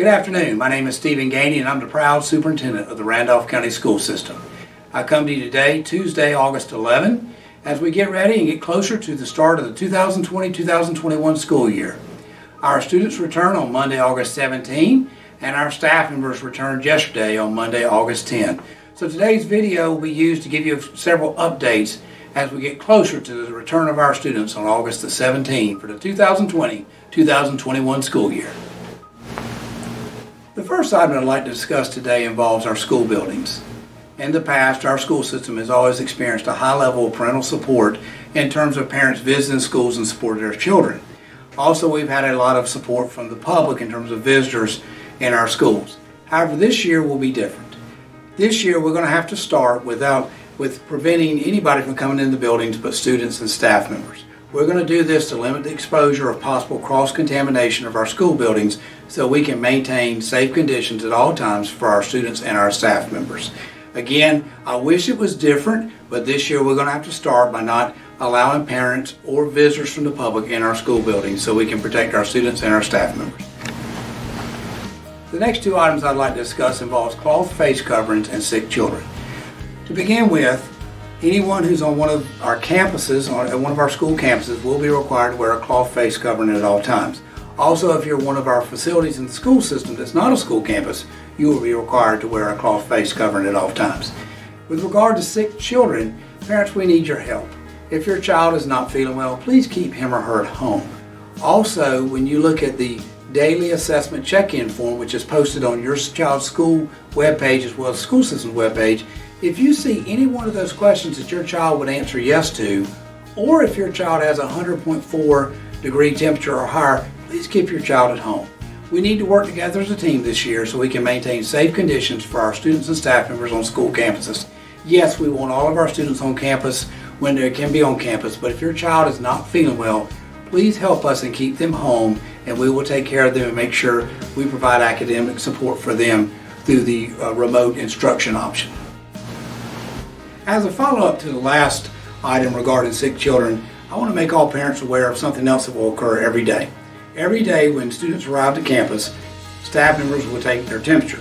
Good afternoon. My name is Stephen Gainey and I'm the proud superintendent of the Randolph County School System. I come to you today, Tuesday, August 11, as we get ready and get closer to the start of the 2020-2021 school year. Our students return on Monday, August 17, and our staff members returned yesterday on Monday, August 10. So today's video will be used to give you several updates as we get closer to the return of our students on August the 17th for the 2020-2021 school year. The first item I'd like to discuss today involves our school buildings. In the past, our school system has always experienced a high level of parental support in terms of parents visiting schools and supporting their children. Also, we've had a lot of support from the public in terms of visitors in our schools. However, this year will be different. This year, we're going to have to start with preventing anybody from coming in the buildings but students and staff members. We're going to do this to limit the exposure of possible cross-contamination of our school buildings so we can maintain safe conditions at all times for our students and our staff members. Again, I wish it was different, but this year we're going to have to start by not allowing parents or visitors from the public in our school buildings so we can protect our students and our staff members. The next two items I'd like to discuss involves cloth face coverings and sick children. To begin with, anyone who's on one of our campuses, on one of our school campuses, will be required to wear a cloth face covering at all times. Also, if you're one of our facilities in the school system that's not a school campus, you will be required to wear a cloth face covering at all times. With regard to sick children, parents, we need your help. If your child is not feeling well, please keep him or her at home. Also, when you look at the daily assessment check-in form, which is posted on your child's school webpage as well as the school system's webpage, if you see any one of those questions that your child would answer yes to, or if your child has a 100.4 degree temperature or higher, please keep your child at home. We need to work together as a team this year so we can maintain safe conditions for our students and staff members on school campuses. Yes, we want all of our students on campus when they can be on campus, but if your child is not feeling well, please help us and keep them home, and we will take care of them and make sure we provide academic support for them through the remote instruction option. As a follow-up to the last item regarding sick children, I want to make all parents aware of something else that will occur every day. Every day when students arrive to campus, staff members will take their temperature.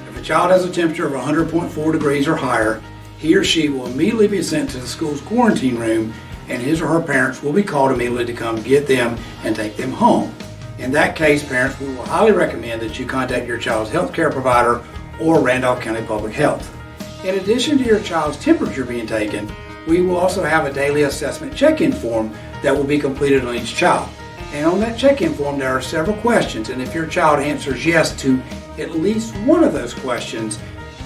If a child has a temperature of 100.4 degrees or higher, he or she will immediately be sent to the school's quarantine room, and his or her parents will be called immediately to come get them and take them home. In that case, parents, we will highly recommend that you contact your child's health care provider or Randolph County Public Health. In addition to your child's temperature being taken, we will also have a daily assessment check-in form that will be completed on each child. And on that check-in form, there are several questions, and if your child answers yes to at least one of those questions,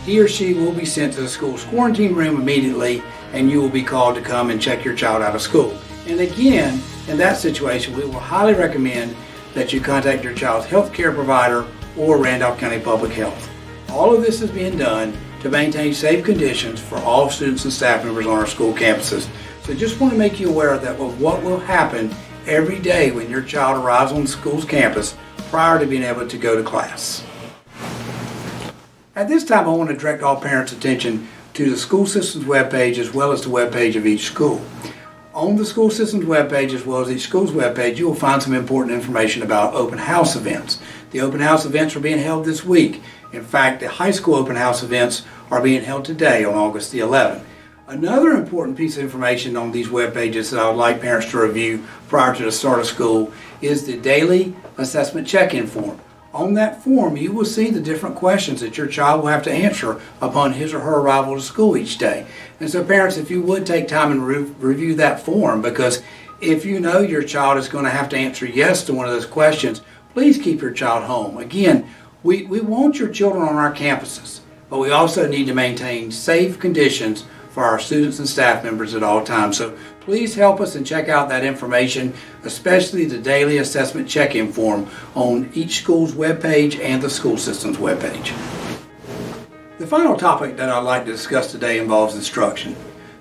he or she will be sent to the school's quarantine room immediately, and you will be called to come and check your child out of school. And again, in that situation, we will highly recommend that you contact your child's health care provider or Randolph County Public Health. All of this is being done to maintain safe conditions for all students and staff members on our school campuses. So just want to make you aware of that, of what will happen every day when your child arrives on the school's campus prior to being able to go to class. At this time, I want to direct all parents' attention to the school system's webpage as well as the webpage of each school. On the school system's webpage as well as each school's webpage, you will find some important information about open house events. The open house events are being held this week. In fact, the high school open house events are being held today on August the 11th. Another important piece of information on these web pages that I would like parents to review prior to the start of school is the daily assessment check-in form. On that form, you will see the different questions that your child will have to answer upon his or her arrival to school each day. And so parents, if you would take time and review that form, because if you know your child is going to have to answer yes to one of those questions, please keep your child home. Again, we want your children on our campuses, but we also need to maintain safe conditions for our students and staff members at all times. So please help us and check out that information, especially the daily assessment check-in form on each school's webpage and the school system's webpage. The final topic that I'd like to discuss today involves instruction.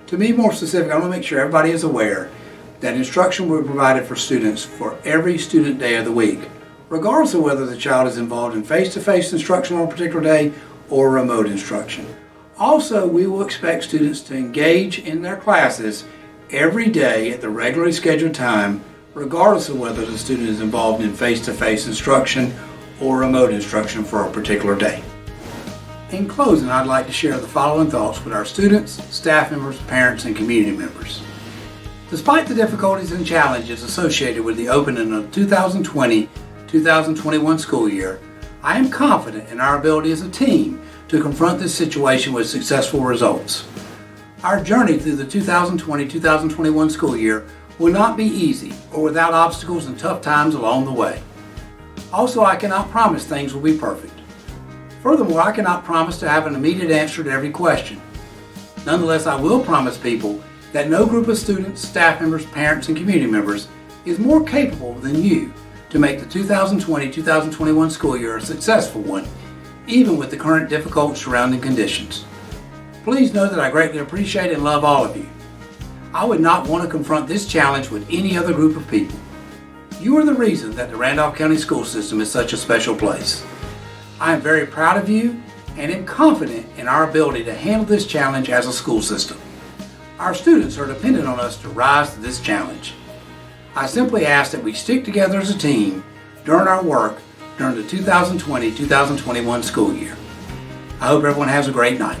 To be more specific, I want to make sure everybody is aware that instruction will be provided for students for every student day of the week, regardless of whether the child is involved in face-to-face instruction on a particular day or remote instruction. Also, we will expect students to engage in their classes every day at the regularly scheduled time, regardless of whether the student is involved in face-to-face instruction or remote instruction for a particular day. In closing, I'd like to share the following thoughts with our students, staff members, parents, and community members. Despite the difficulties and challenges associated with the opening of the 2020-2021 school year, I am confident in our ability as a team to confront this situation with successful results. Our journey through the 2020-2021 school year will not be easy or without obstacles and tough times along the way. Also, I cannot promise things will be perfect. Furthermore, I cannot promise to have an immediate answer to every question. Nonetheless, I will promise people that no group of students, staff members, parents, and community members is more capable than you to make the 2020-2021 school year a successful one, even with the current difficult surrounding conditions. Please know that I greatly appreciate and love all of you. I would not want to confront this challenge with any other group of people. You are the reason that the Randolph County school system is such a special place. I am very proud of you and am confident in our ability to handle this challenge as a school system. Our students are dependent on us to rise to this challenge. I simply ask that we stick together as a team during our work during the 2020-2021 school year. I hope everyone has a great night.